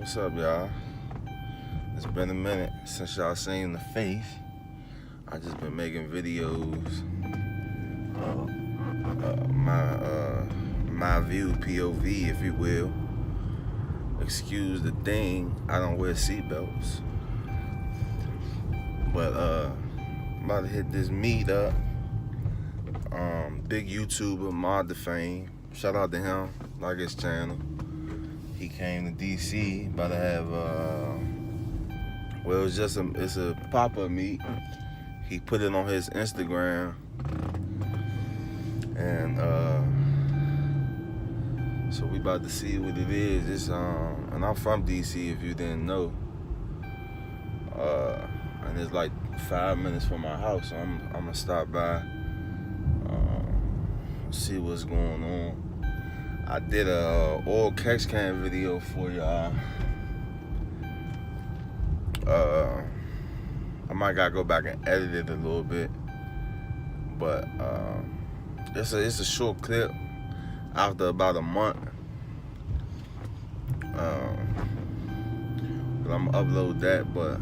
What's up, y'all? It's been a minute since y'all seen the face. I just been making videos. My view, POV, if you will. Excuse the thing, I don't wear seatbelts. But I'm about to hit this meet up. Big YouTuber, Mod2Fame. Shout out to him, like his channel. He came to DC, about to have well, it's a pop-up meet. He put it on his Instagram, and so we about to see what it is. It's and I'm from DC, if you didn't know. And it's like 5 minutes from my house, so I'm gonna stop by, see what's going on. I did a oil catch can video for y'all. I might gotta go back and edit it a little bit, but it's a short clip after about a month. But I'm gonna upload that. But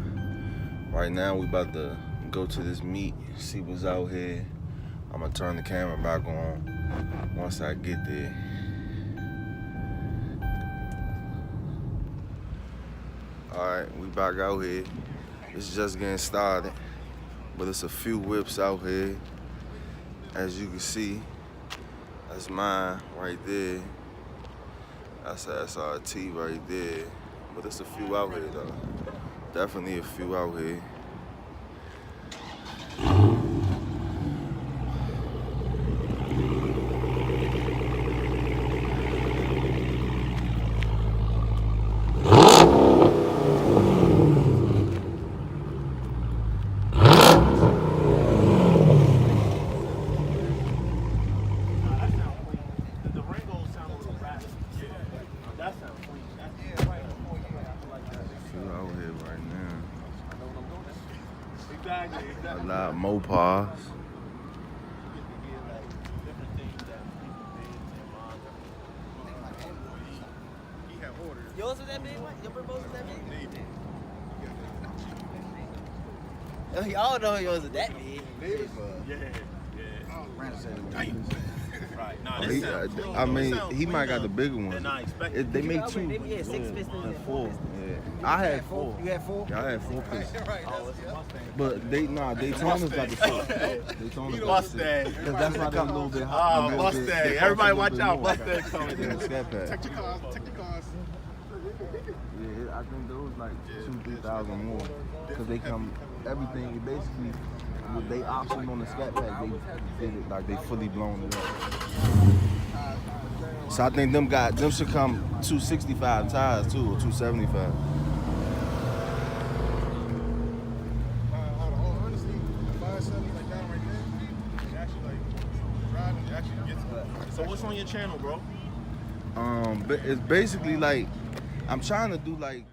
right now we about to go to this meet, see what's out here. I'm gonna turn the camera back on once I get there. Alright, we back out here. It's just getting started, but it's a few whips out here. As you can see, that's mine right there. That's a SRT right there. But it's a few out here though. Definitely a few out here. A lot of Mopars. Yours was that big one? Your proposal was that big? Y'all know yours was that big. I mean, he might got the bigger one. They make two. Maybe he had 6 pistons and 4. Yeah. I had 4. You had 4? Yeah, I had 4 pistons. But Daytona's got the 6. Daytona's got the 6. Because that's why they're a little bit hot. Mustang. Everybody watch out. Mustang coming. Scat pad. Check your cars. Yeah, I think those like 2,000-3,000 more. Because they come, everything, basically, with they option on the scat pack, they did it like they fully blown it up. So I think them should come 265 tires too, or 275. So what's on your channel, bro? But it's basically like I'm trying to do like